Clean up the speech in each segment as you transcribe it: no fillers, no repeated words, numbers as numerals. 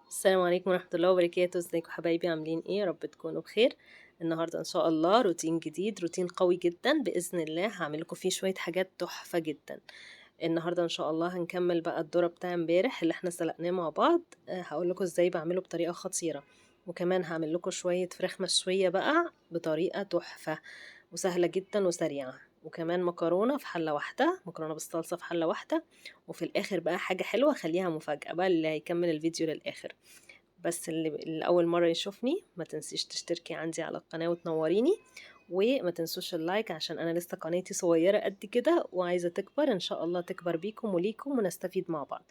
السلام عليكم ورحمة الله وبركاته. ازيكم حبايبي؟ عاملين ايه؟ يا رب تكونوا بخير. النهاردة ان شاء الله روتين جديد، روتين قوي جدا بإذن الله. هعمل لكم فيه شوية حاجات تحفة جدا. النهاردة ان شاء الله هنكمل بقى الذرة بتاع امبارح اللي احنا سلقناه مع بعض. هقول لكم ازاي بعمله بطريقة خطيرة. وكمان هعمل لكم شوية فراخ مشوية بقى بطريقة تحفة وسهلة جدا وسريعة. وكمان مكرونة في حلة واحدة، مكرونة بالصلصة في حلة واحدة. وفي الآخر بقى حاجة حلوة، خليها مفاجأة بقى اللي هيكمل الفيديو للآخر. بس اللي أول مرة يشوفني ما تنسيش تشتركي عندي على القناة وتنوريني. وما تنسوش اللايك عشان أنا لسه قناتي صغيرة قد كده وعايزة تكبر إن شاء الله، تكبر بيكم وليكم ونستفيد مع بعض.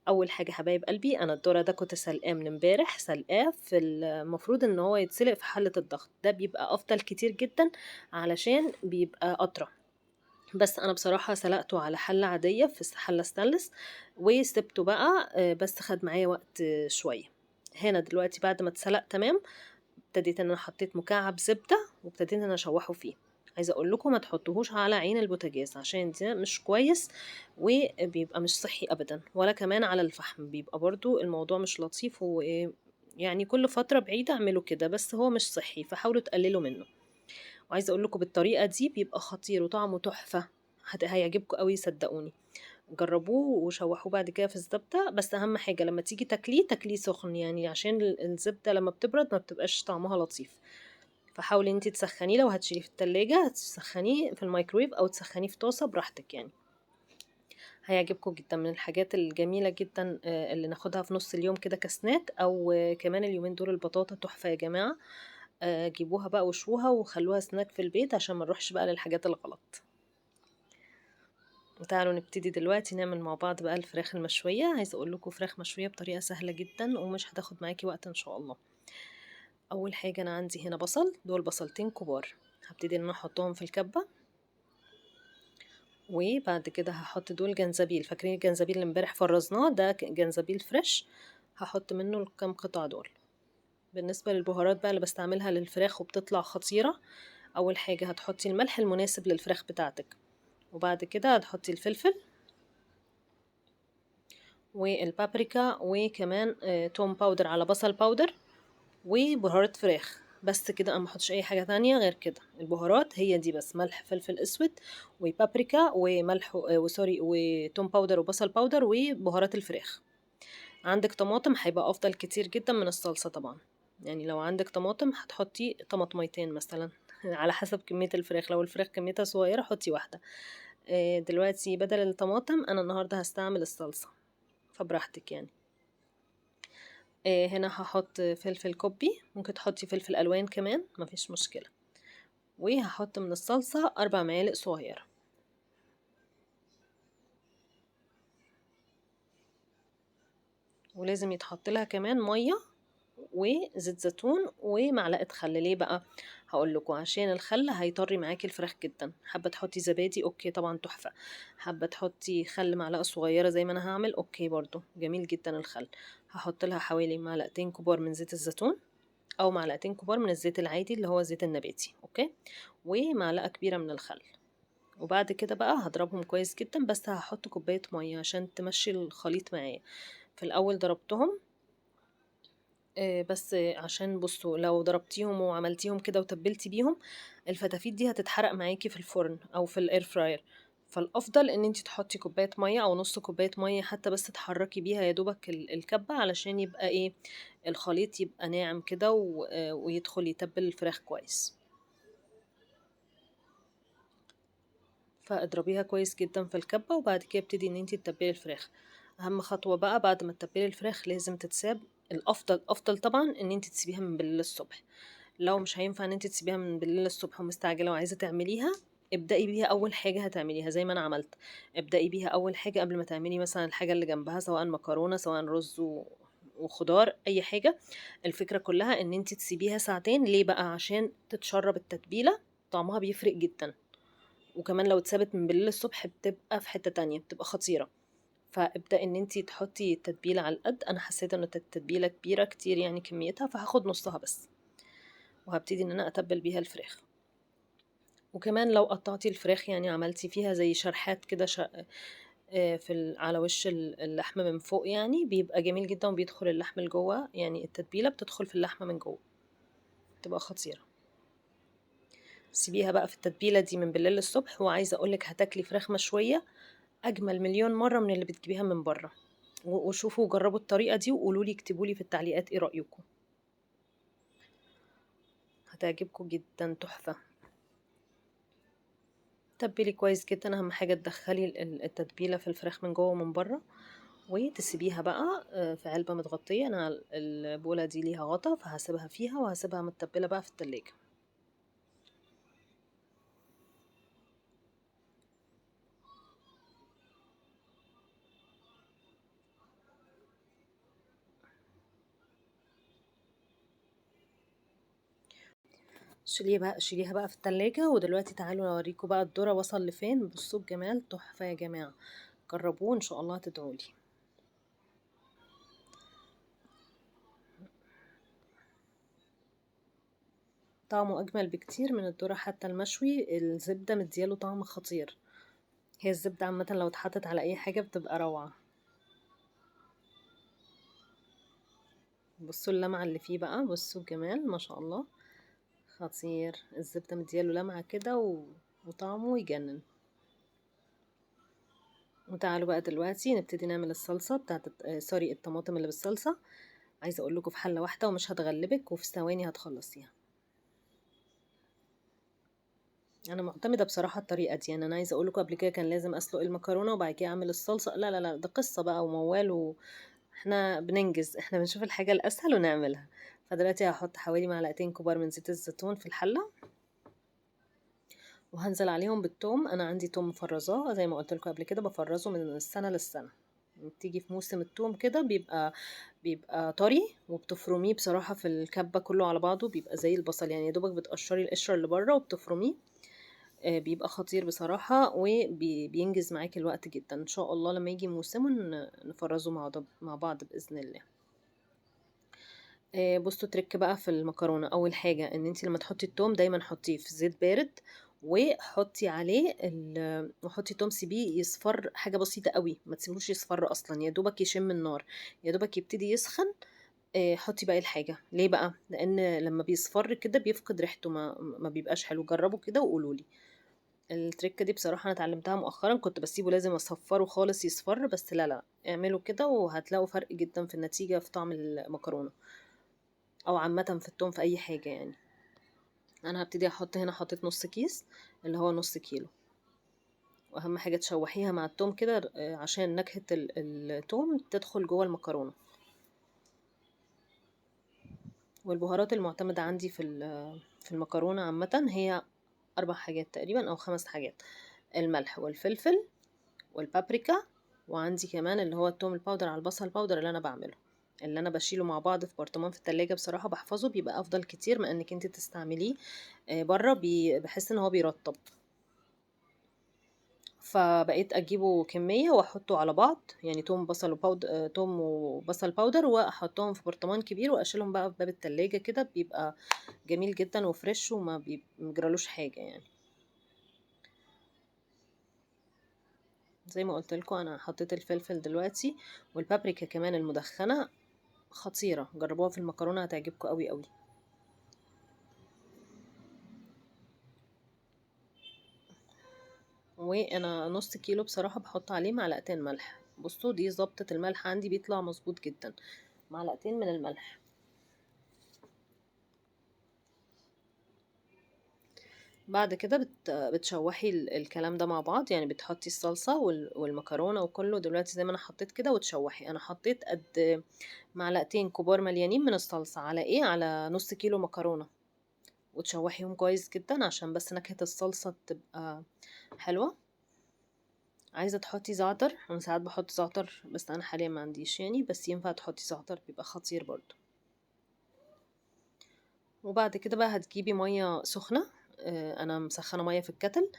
أول حاجة حبايب قلبي، أنا الذرة ده كنت سلقاه من امبارح، سلقاه في المفروض إن هو يتسلق في حلة الضغط، ده بيبقى أفضل كتير جدا علشان بيبقى أطرى. بس انا بصراحة سلقته على حلة عادية في حلة ستانلس وسبته بقى، بس خد معايا وقت شوية. هنا دلوقتي بعد ما اتسلق تمام، ابتديت ان انا حطيت مكعب زبدة وابتديت ان انا اشوحه فيه. عايزه اقول لكم ما تحطوهوش على عين البوتاجاز عشان ده مش كويس، وبيبقى مش صحي ابدا، ولا كمان على الفحم بيبقى برضو الموضوع مش لطيف. يعني كل فترة بعيدة اعملوا كده، بس هو مش صحي فحاولوا تقللوا منه. وعايزه اقول لكم بالطريقه دي بيبقى خطير وطعمه تحفه. هيعجبكم قوي صدقوني. جربوه وشوحوه بعد كده في الزبده، بس اهم حاجه لما تيجي تاكليه سخن، يعني عشان الزبده لما بتبرد ما بتبقاش طعمها لطيف. فحاولي انتي تسخنيه، لو هتشيليه في التلاجة تسخنيه في الميكرويف او تسخنيه في طاسه براحتك يعني. هيعجبكم جدا، من الحاجات الجميله جدا اللي ناخدها في نص اليوم كده كسناك، او كمان اليومين دول البطاطا تحفه يا جماعه. جيبوها بقى وشوها وخلوها سناك في البيت عشان ما نروحش بقى للحاجات الغلط. وتعالوا نبتدي دلوقتي نعمل مع بعض بقى الفراخ المشوية. عايزة اقول لكم فراخ مشوية بطريقة سهلة جدا ومش هتاخد معاكي وقت ان شاء الله. اول حاجة انا عندي هنا بصل، دول بصلتين كبار. هبتدي ان انا احطهم في الكبة. وبعد كده هحط دول جنزبيل، فاكرين الجنزبيل اللي امبارح فرزناه ده جنزبيل فريش. هحط منه الكام قطعة دول. بالنسبة للبهارات بقى اللي بستعملها للفراخ وبتطلع خطيرة، اول حاجة هتحطي الملح المناسب للفراخ بتاعتك. وبعد كده هتحطي الفلفل والبابريكا، وكمان توم باودر على بصل باودر وبهارات فراخ. بس كده، انا محطش اي حاجة تانية غير كده. البهارات هي دي بس، ملح فلفل اسود وبابريكا وملح وسوري وتوم باودر وبصل باودر وبهارات الفراخ. عندك طماطم هيبقى افضل كتير جدا من الصلصة طبعا. يعني لو عندك طماطم هتحطي طماطميتين مثلا على حسب كمية الفراخ، لو الفراخ كميتها صغيرة حطي واحدة. دلوقتي بدل الطماطم انا النهاردة هستعمل الصلصة، فبراحتك يعني. هنا هحط فلفل كوبي، ممكن تحطي فلفل الوان كمان مفيش مشكلة. وهحط من الصلصة 4 معالق صغيرة. ولازم يتحط لها كمان مية وزيت زيتون ومعلقة خل. ليه بقى؟ هقول لكم عشان الخل هيطري معاكي الفراخ جدا. حابة تحطي زبادي اوكي طبعا تحفة. حابة تحطي خل معلقة صغيرة زي ما انا هعمل اوكي برضو جميل جدا الخل. هحط لها حوالي معلقتين كبار من زيت الزيتون، او معلقتين كبار من الزيت العادي اللي هو الزيت النباتي اوكي. ومعلقة كبيرة من الخل. وبعد كده بقى هضربهم كويس جدا، بس هحط كوباية مية عشان تمشي الخليط معايا. في الاول ضربتهم، بس عشان بصوا لو ضربتيهم وعملتيهم كده وتبلتي بيهم، الفتافيت دي هتتحرق معاكي في الفرن او في الاير فراير. فالافضل ان انتي تحطي كوبايه ميه او نص كوبايه ميه حتى، بس تحركي بيها يا دوبك الكبه علشان يبقى ايه، الخليط يبقى ناعم كده ويدخل يتبل الفراخ كويس. فاضربيها كويس جدا في الكبة، وبعد كده ابتدي ان انتي تتبلي الفراخ. اهم خطوة بقى بعد ما تتبلي الفراخ لازم تتساب. الافضل طبعا ان انتي تسيبيها من بالليل الصبح. لو مش هينفع ان انتي تسيبيها من بالليل الصبح ومستعجلة وعايزة تعمليها، ابدأي بيها اول حاجة هتعمليها زي ما انا عملت. ابدأي بيها اول حاجة قبل ما تعملي مثلا الحاجة اللي جنبها، سواء مكرونة سواء رز وخضار اي حاجة. الفكرة كلها ان انتي تسيبيها ساعتين. ليه بقى؟ عشان تتشرب التتبيلة، طعمها بيفرق جدا. وكمان لو اتسابت من بالليل الصبح بتبقى في حتة تانية، بتبقى خطيرة. فابدأ ان انتي تحطي التتبيلة على القد. انا حسيت ان التتبيلة كبيرة كتير يعني كميتها، فهاخد نصها بس. وهبتدي ان انا اتبل بيها الفراخ. وكمان لو قطعتي الفراخ يعني عملتي فيها زي شرحات كده على وش اللحم من فوق يعني بيبقى جميل جدا، وبيدخل اللحم لجوه، يعني التتبيلة بتدخل في اللحمة من جوه، بتبقى خطيرة. سيبيها بقى في التتبيلة دي من بالليل للصبح، وعايزة اقولك هتاكلي فراخ مشوية اجمل مليون مرة من اللي بتجيبيها من بره. وشوفوا وجربوا الطريقة دي وقولولي، اكتبولي في التعليقات ايه رأيكم، هتعجبكم جدا، تحفة. تبلي كويس جدا، اهم حاجة تدخلي التتبيلة في الفراخ من جوه ومن بره، وتسيبيها بقى في علبة متغطية. انا البولة دي ليها غطا، فهسيبها فيها وهسيبها متبلة بقى في التلاجة. شيليها بقى في التلاجة. ودلوقتي تعالوا اوريكم بقى الذرة وصل لفين. بصوا الجمال، تحفة يا جماعة، جربوه ان شاء الله تدعولي. طعمه اجمل بكتير من الذرة، حتى المشوي الزبدة مدياله طعم خطير. هي الزبدة عامة لو اتحطت على اي حاجة بتبقى روعة. بصوا اللمعة اللي فيه بقى، بصوا الجمال ما شاء الله، خطير. الزبدة مدياله لمعة كده وطعمه يجنن. وتعالوا بقى دلوقتي نبتدي نعمل الصلصة بتاعت سوري، الطماطم اللي بالصلصة. عايزة اقول لكم في حلة واحدة ومش هتغلبك، وفي ثواني هتخلصيها. انا معتمدة بصراحة الطريقة دي، يعني انا عايزة اقول لكم قبل كده كان لازم اسلق المكرونة وبعد كده اعمل الصلصة. لا لا لا، ده قصة بقى وموال. احنا بننجز، احنا بنشوف الحاجة الاسهل ونعملها. فدلوقتي هحط حوالي معلقتين كبار من زيت الزيتون في الحلة، وهنزل عليهم بالثوم. انا عندي توم مفرزاه زي ما قلت لكم قبل كده، بفرزه من السنه للسنه. بتيجي في موسم الثوم كده بيبقى طري، وبتفرميه بصراحه في الكبه كله على بعضه، بيبقى زي البصل يعني، يا دوبك بتقشري القشره اللي بره وبتفرميه. بيبقى خطير بصراحه، وبينجز معاكي الوقت جدا. ان شاء الله لما يجي موسمه نفرزه مع بعض باذن الله. بصوا تريك بقى في المكرونة. أول حاجة إن انتي لما تحطي التوم دايما حطيه في زيت بارد، وحطي عليه وحطي توم، سيبيه يصفر حاجة بسيطة قوي، ما تسيبوش يصفر أصلا، يا دوبك يشم النار، يا دوبك يبتدي يسخن. حطي باقي الحاجة. ليه بقى؟ لأن لما بيصفر كده بيفقد ريحته، ما بيبقاش حلو. جربوا كده وقولولي. التركة دي بصراحة أنا اتعلمتها مؤخرا، كنت بسيبه لازم أصفره خالص يصفر، بس لا لا، اعملوا كده وهتلاقوا فرق جدا في النتيجة في طعم المكرونة، او عامه في التوم في اي حاجه يعني. انا هبتدي احط هنا، حطيت نص كيس اللي هو نص كيلو. واهم حاجه تشوحيها مع التوم كده عشان نكهه التوم تدخل جوه المكرونه. والبهارات المعتمده عندي في المكرونه عامه هي 4 حاجات تقريبا او 5 حاجات: الملح والفلفل والبابريكا، وعندي كمان اللي هو التوم الباودر على البصل الباودر اللي انا بعمله، اللي انا بشيله مع بعض في برطمان في التلاجة. بصراحة بحفظه، بيبقى افضل كتير ما انك انت تستعمليه بره، بحس ان هو بيرطب. فبقيت اجيبه كمية واحطه على بعض، يعني توم بصل وباودر، توم وبصل باودر، واحطهم في برطمان كبير واشيلهم بقى في باب التلاجة كده، بيبقى جميل جدا وفريش وما بيجرالوش حاجة يعني. زي ما قلت لكم انا حطيت الفلفل دلوقتي، والبابريكا كمان المدخنة خطيرة، جربوها في المكرونة هتعجبكم قوي قوي. وانا نص كيلو بصراحة بحط عليه معلقتين ملح. بصوا دي ظبطة الملح عندي، بيطلع مظبوط جدا، معلقتين من الملح. بعد كده بتشوحي الكلام ده مع بعض، يعني بتحطي الصلصة والمكرونة وكله دلوقتي زي ما انا حطيت كده، وتشوحي. انا حطيت قد معلقتين كبار مليانين من الصلصة على ايه، على نص كيلو مكرونة. وتشوحيهم كويس جدا عشان بس نكهة الصلصة تبقى حلوة. عايزة تحطي زعتر، انا ساعات بحط زعتر بس انا حاليا ما عنديش يعني، بس ينفع تحطي زعتر بيبقى خطير برضو. وبعد كده بقى هتجيبي مية سخنة. انا مسخنة مية في الكتل.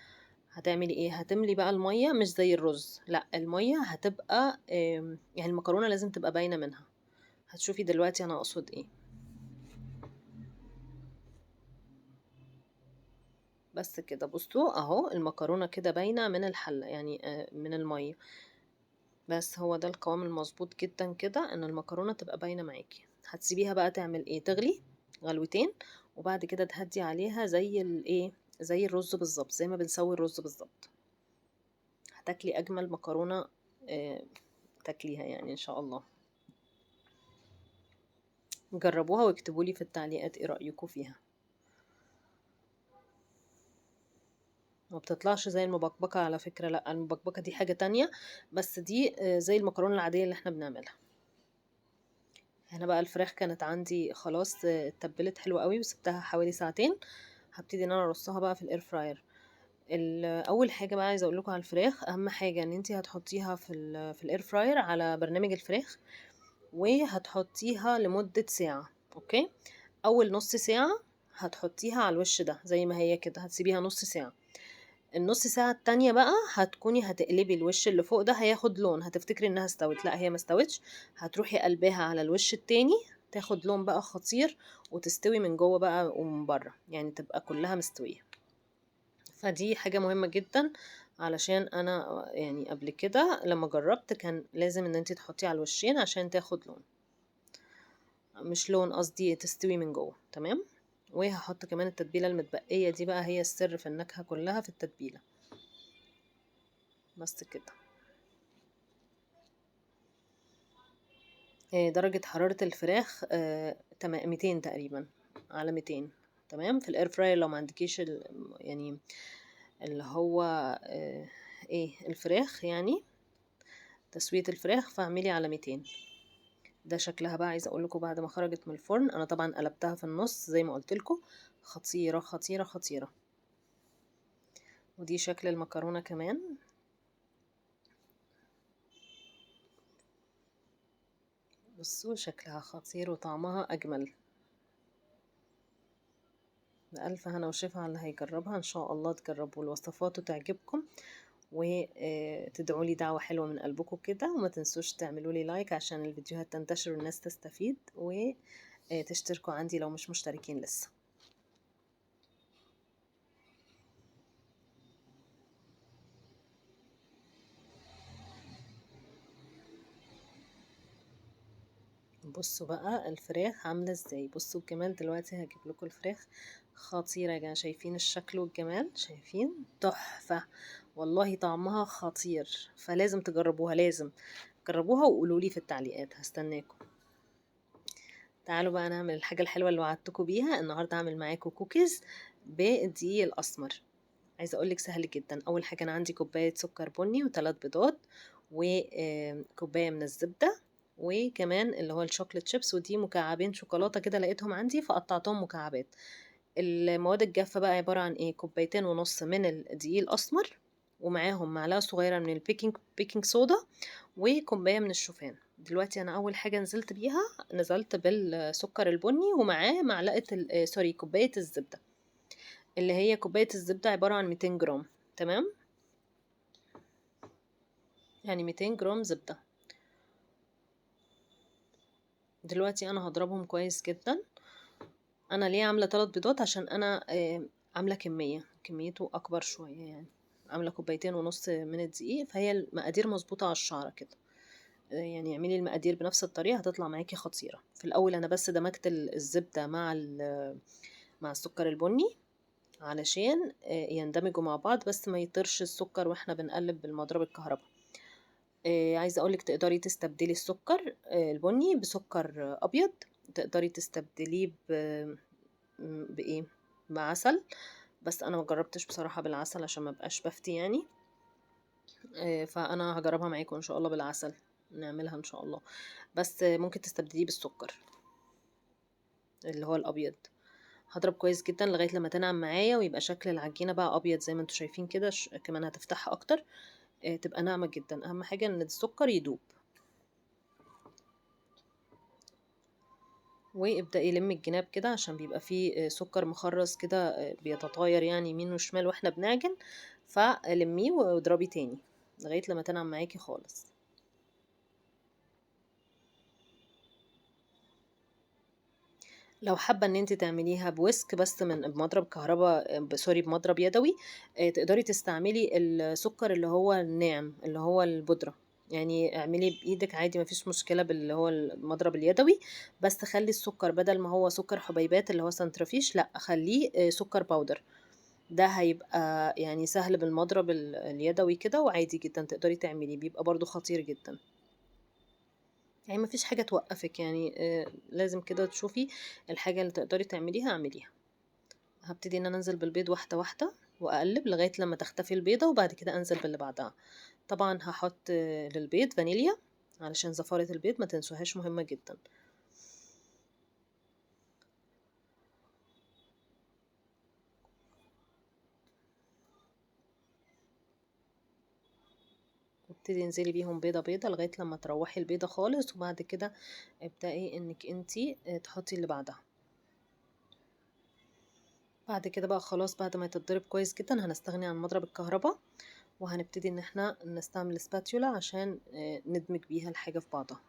هتعملي ايه؟ هتملي بقى المية مش زي الرز، لا المية هتبقى يعني المكرونة لازم تبقى باينة منها. هتشوفي دلوقتي انا اقصد ايه. بس كده بصوا اهو المكرونة كده باينة من الحلة يعني، من المية. بس هو ده القوام المظبوط جدا كده، ان المكرونة تبقى باينة معاكي. هتسيبيها بقى تعمل ايه، تغلي غلوتين، وبعد كده تهدي عليها زي الايه، زي الرز بالظبط، زي ما بنسوي الرز بالظبط. هتاكلي اجمل مكرونة آه، تاكليها يعني ان شاء الله. جربوها واكتبولي في التعليقات ايه رأيكم فيها. ما بتطلعش زي المبكبكة على فكرة، لا المبكبكة دي حاجة تانية، بس دي زي المكرونة العادية اللي احنا بنعملها. هنا بقى الفراخ كانت عندي خلاص اتبلت حلوة قوي، وسبتها حوالي ساعتين. هبتدي ان انا ارصها بقى في الاير فراير. اول حاجه بقى عايزه اقول لكم على الفراخ، اهم حاجه ان انتي هتحطيها في الاير فراير على برنامج الفراخ، وهتحطيها لمده ساعه. اوكي، اول نص ساعه هتحطيها على الوش ده زي ما هي كده، هتسيبيها نص ساعه. النص ساعة التانية بقى هتكوني هتقلبي الوش اللي فوق ده، هياخد لون، هتفتكري انها استوت، لا هي ما استوتش. هتروحي قلبها على الوش التاني، تاخد لون بقى خطير، وتستوي من جوه بقى ومن بره، يعني تبقى كلها مستوية. فدي حاجة مهمة جدا، علشان انا يعني قبل كده لما جربت كان لازم ان انتي تحطيه على الوشين عشان تاخد لون، مش لون قصدي، تستوي من جوه. تمام. وهحط كمان التتبيلة المتبقية دي بقى، هي السر في النكهة كلها في التتبيلة. بس كده. درجة حرارة الفراخ 200 تقريبا، على 200. تمام. في الاير فراير لو ما عندكيش يعني اللي هو ايه الفراخ يعني تسوية الفراخ، فاعملي على 200. ده شكلها بقى، عايزه اقول لكم بعد ما خرجت من الفرن، انا طبعا قلبتها في النص زي ما قلت لكم، خطيره خطيره خطيره. ودي شكل المكرونه كمان. بصوا شكلها خطير وطعمها اجمل. بألف هنا وشفا على اللي هيجربها، ان شاء الله تجربوا الوصفات وتعجبكم، وتدعوا لي دعوة حلوة من قلبكم كده، وما تنسوش تعملوا لي لايك عشان الفيديوهات تنتشر والناس تستفيد، وتشتركوا عندي لو مش مشتركين لسه. بصوا بقى الفراخ عاملة ازاي، بصوا الجمال. دلوقتي هجيب لكم الفراخ خطيرة يا جماعة، شايفين الشكل والجمال، شايفين تحفة والله، طعمها خطير. فلازم تجربوها، لازم جربوها وقولوا لي في التعليقات، هستناكم. تعالوا بقى نعمل الحاجة الحلوة اللي وعدتكم بيها النهاردة، اعمل معاكم كوكيز بالدقيق الاسمر. عايزه اقولك سهل جدا. اول حاجه انا عندي كوبايه سكر بني وثلاث بيضات، وكوبايه من الزبده، وكمان اللي هو الشوكليت شيبس، ودي مكعبين شوكولاته كده لقيتهم عندي فقطعتهم مكعبات. المواد الجافه بقى عباره عن ايه، كوبايتين ونص من الدقيق الاسمر، ومعاهم معلقه صغيره من البيكنج صودا، وكوبايه من الشوفان. دلوقتي انا اول حاجه نزلت بيها، نزلت بالسكر البني، ومعاه معلقه سوري كوبايه الزبده، اللي هي كوباية الزبدة عبارة عن 200 جرام. تمام، يعني 200 جرام زبدة. دلوقتي انا هضربهم كويس جدا. انا ليه عاملة 3 بيضات، عشان انا عاملة كميته اكبر شوية يعني، عاملة كوبايتين ونص من الدقيق، فهي المقادير مظبوطة على الشعرة كده. يعني اعملي المقادير بنفس الطريقة هتطلع معاكي خطيرة. في الاول انا بس دمجت الزبدة مع السكر البني، علشان يندمجوا مع بعض، بس ما يطرش السكر واحنا بنقلب بالمضرب الكهرباء. عايزة أقولك تقدري تستبدلي السكر البني بسكر أبيض، تقدري تستبدليه بإيه، بعسل. بس أنا مجربتش بصراحة بالعسل عشان ما بقاش بفتي يعني. فأنا هجربها معاكم إن شاء الله بالعسل، نعملها إن شاء الله. بس ممكن تستبدليه بالسكر اللي هو الأبيض. هضرب كويس جدا لغاية لما تنعم معايا، ويبقى شكل العجينة بقى أبيض زي ما انتوا شايفين كده. كمان هتفتحها أكتر، تبقى ناعمة جدا. أهم حاجة إن السكر يدوب. وابدأي لمي الجناب كده، عشان بيبقى فيه سكر مخرز كده بيتطاير يعني يمين وشمال واحنا بنعجن، فلميه واضربي تاني لغاية لما تنعم معاكي خالص. لو حابة ان انت تعمليها بويسك بس من بمضرب كهرباء سوري بمضرب يدوي، تقدري تستعملي السكر اللي هو الناعم اللي هو البودرة. يعني اعملي بايدك عادي، مفيش مشكلة باللي هو المضرب اليدوي، بس خلي السكر بدل ما هو سكر حبيبات اللي هو سنترفيش، لا خليه سكر باودر. ده هيبقى يعني سهل بالمضرب اليدوي كده، وعادي جدا تقدري تعمليه، بيبقى برضو خطير جدا. يعني مفيش حاجة توقفك، يعني لازم كده تشوفي الحاجة اللي تقدري تعمليها اعمليها. هبتدي ان انا انزل بالبيض واحدة واحدة، واقلب لغاية لما تختفي البيضة، وبعد كده انزل باللي بعدها. طبعا هحط للبيض فانيليا علشان زفارة البيض، ما تنسوهاش، مهمة جدا. ابتدي انزلي بيهم بيضة بيضة لغاية لما تروحي البيضة خالص، وبعد كده ابدأي انك انتي تحطي اللي بعدها. بعد كده بقى خلاص، بعد ما تتضرب كويس جدا هنستغني عن مضرب الكهرباء، وهنبتدي ان احنا نستعمل سباتيولا عشان ندمج بيها الحاجة في بعضها.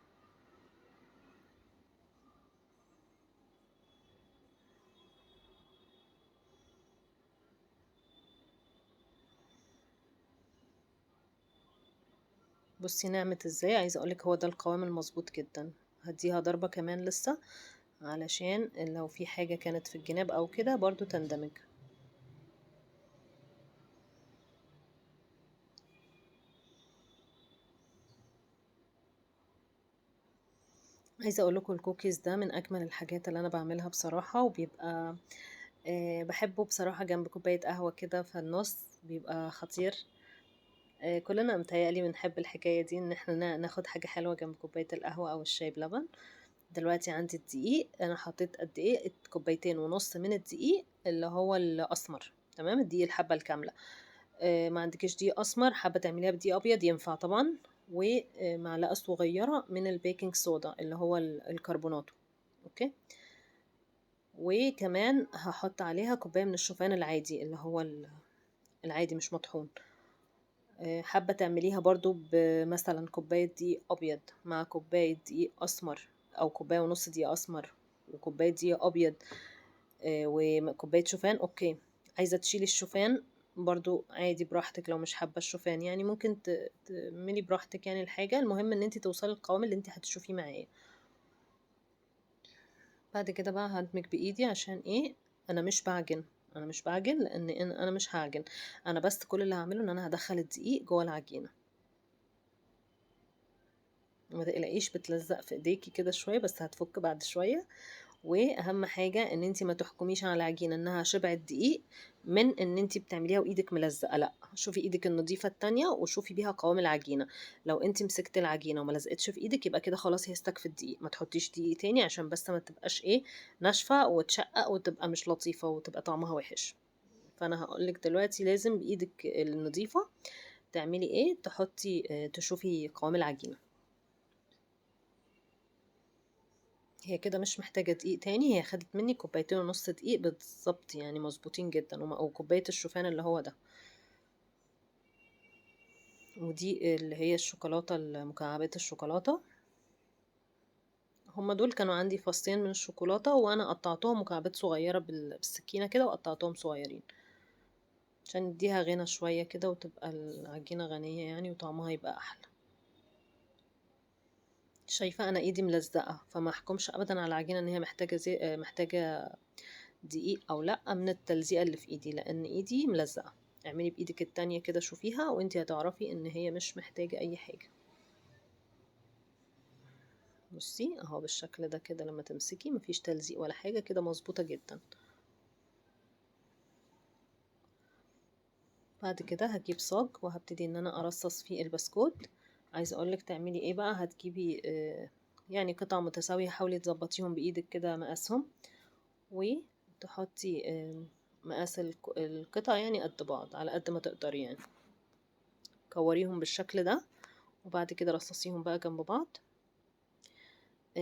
بصي نعمت ازاي، عايزة اقولك هو ده القوام المظبوط جدا. هديها ضربة كمان لسه، علشان لو في حاجة كانت في الجناب او كده برضو تندمج. عايزة اقول لكم الكوكيز ده من اجمل الحاجات اللي انا بعملها بصراحة، وبيبقى بحبه بصراحة جنب كوباية قهوة كده في النص، بيبقى خطير. كلنا متهيألي بنحب الحكاية دي، ان احنا ناخد حاجة حلوة جنب كوباية القهوة او الشاي بلبن. دلوقتي عندي الدقيق، انا حطيت قد ايه، كوبايتين ونص من الدقيق اللي هو الاسمر، تمام، الدقيق الحبة الكاملة. ما عندكش دقيق اسمر، حابة تعمليها بدقيق ابيض ينفع طبعا. ومعلقة صغيرة من البيكنج صودا اللي هو الكربوناتو. اوكي. وكمان هحط عليها كوباية من الشوفان العادي اللي هو العادي مش مطحون. حابة تعمليها برضو بمثلا كوباية دقيق أبيض مع كوباية دقيق أسمر، أو كوباية ونص دقيق أسمر وكوباية دقيق أبيض، وكوباية شوفان، أوكي. عايزة تشيلي الشوفان برضو عادي براحتك، لو مش حابة الشوفان يعني ممكن تعملي براحتك، يعني الحاجة المهم ان انتي توصلي القوام اللي انتي هتشوفيه معايا. بعد كده بقى هدمج بإيدي، عشان ايه؟ انا مش بعجن لان انا مش هعجن. انا بس كل اللي هعمله ان انا هدخل الدقيق جوه العجينة. ما تقلقيش بتلزق في ايديكي كده شويه، بس هتفك بعد شويه. واهم حاجه ان انتي ما تحكميش على العجينه انها شبعت دقيق من ان انتي بتعمليها وايدك ملزقه، لا، شوفي ايدك النظيفه التانية وشوفي بيها قوام العجينه. لو انتي مسكت العجينه وما لزقتش في ايدك، يبقى كده خلاص هي استكفت الدقيق، ما تحطيش دقيق تاني عشان بس ما تبقاش ايه، ناشفه وتشقق وتبقى مش لطيفه وتبقى طعمها وحش. فانا هقولك دلوقتي لازم بايدك النظيفه تعملي ايه، تحطي تشوفي قوام العجينه. هي كده مش محتاجة دقيق تاني، هي خدت مني كوبايتين ونص دقيق بالظبط، يعني مظبوطين جدا، وكوباية الشوفان اللي هو ده. ودي اللي هي الشوكولاتة، المكعبات الشوكولاتة. هما دول كانوا عندي فصين من الشوكولاتة، وانا قطعتهم مكعبات صغيرة بالسكينة كده، وقطعتهم صغيرين عشان نديها غنى شوية كده، وتبقى العجينة غنية يعني، وطعمها يبقى احلى. شايفة انا ايدي ملزقة، فما احكمش ابدا على العجينة ان هي محتاجة محتاجة دقيق او لا من التلزيقة اللي في ايدي، لان ايدي ملزقة. اعملي بايدك التانية كده شوفيها، وانتي هتعرفي ان هي مش محتاجة اي حاجة. بصي اهو بالشكل ده كده، لما تمسكي مفيش تلزيق ولا حاجة، كده مظبوطة جدا. بعد كده هجيب صاج، وهبتدي ان انا ارصص فيه البسكوت. عايزة اقولك تعملي ايه بقى، هتجيبي يعني قطع متساوية، حاولي تظبطيهم بايدك كده مقاسهم، وتحطي مقاس القطع يعني قد بعض على قد ما تقدري يعني. كوريهم بالشكل ده، وبعد كده رصصيهم بقى جنب بعض.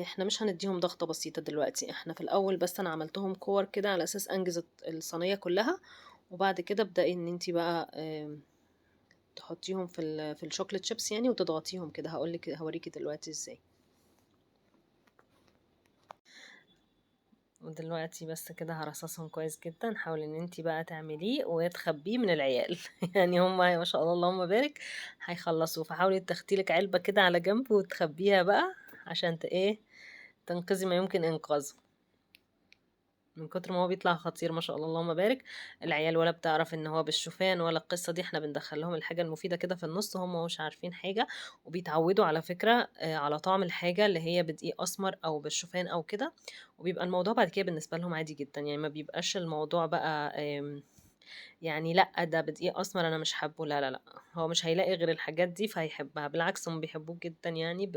احنا مش هنديهم ضغطة بسيطة دلوقتي، احنا في الاول بس انا عملتهم كور كده على اساس انجز الصينية كلها، وبعد كده ابدأي ان انتي بقى تحطيهم في الشوكليت شيبس يعني، وتضغطيهم كده. هوريكي دلوقتي ازاي. ودلوقتي بس كده هرصصهم كويس جدا. حاولي ان انتي بقى تعمليه وتخبيه من العيال يعني هما ما شاء الله اللهم بارك هيخلصوا، فحاولي تاخديلك علبة كده على جنب وتخبيها بقى عشان ايه تنقذي ما يمكن انقاذه. من كتر ما هو بيطلع خطير ما شاء الله اللهم بارك. العيال ولا بتعرف ان هو بالشوفان ولا القصة دي، احنا بندخل لهم الحاجة المفيدة كده في النص، هم مش عارفين حاجة. وبيتعودوا على فكرة على طعم الحاجة اللي هي بدقيق اسمر او بالشوفان او كده، وبيبقى الموضوع بعد كده بالنسبة لهم عادي جدا. يعني ما بيبقاش الموضوع بقى يعني لا ده بدقيق اسمر انا مش حابه، لا لا لا، هو مش هيلاقي غير الحاجات دي فهيحبها، بالعكس هم بيحبوه جدا يعني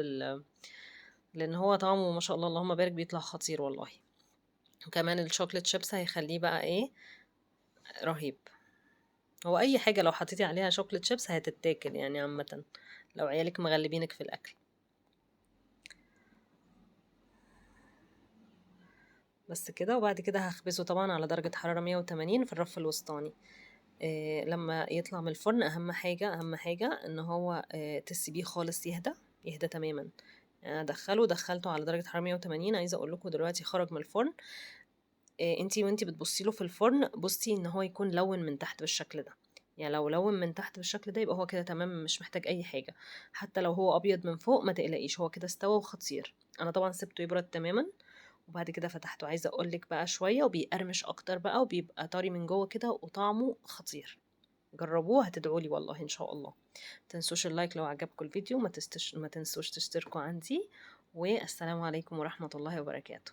لان هو طعمه ما شاء الله اللهم بارك بيطلع خطير والله. وكمان الشوكليت شيبس هيخليه بقى ايه رهيب. هو اي حاجة لو حطيتي عليها شوكليت شيبس هتتاكل يعني عامة، لو عيالك مغلبينك في الاكل. بس كده. وبعد كده هخبزه طبعا على درجة حرارة 180 في الرف الوسطاني. إيه لما يطلع من الفرن اهم حاجة اهم حاجة ان هو تسيبيه خالص يهدى، يهدى تماما. يعني دخلته على درجة حرارة 180. عايزة اقول لكم دلوقتي خرج من الفرن. انتي وانتي بتبصي له في الفرن بصي ان هو يكون لون من تحت بالشكل ده. يعني لو لون من تحت بالشكل ده يبقى هو كده تمام، مش محتاج اي حاجة. حتى لو هو ابيض من فوق ما تقلقيش، هو كده استوى وخطير. انا طبعا سبته يبرد تماما وبعد كده فتحته. عايزة اقولك بقى شوية وبيقرمش اكتر بقى وبيبقى طري من جوه كده وطعمه خطير. جربوه هتدعولي والله ان شاء الله. متنسوش اللايك لو عجبكم الفيديو، ما تنسوش تشتركوا عندي. والسلام عليكم ورحمة الله وبركاته.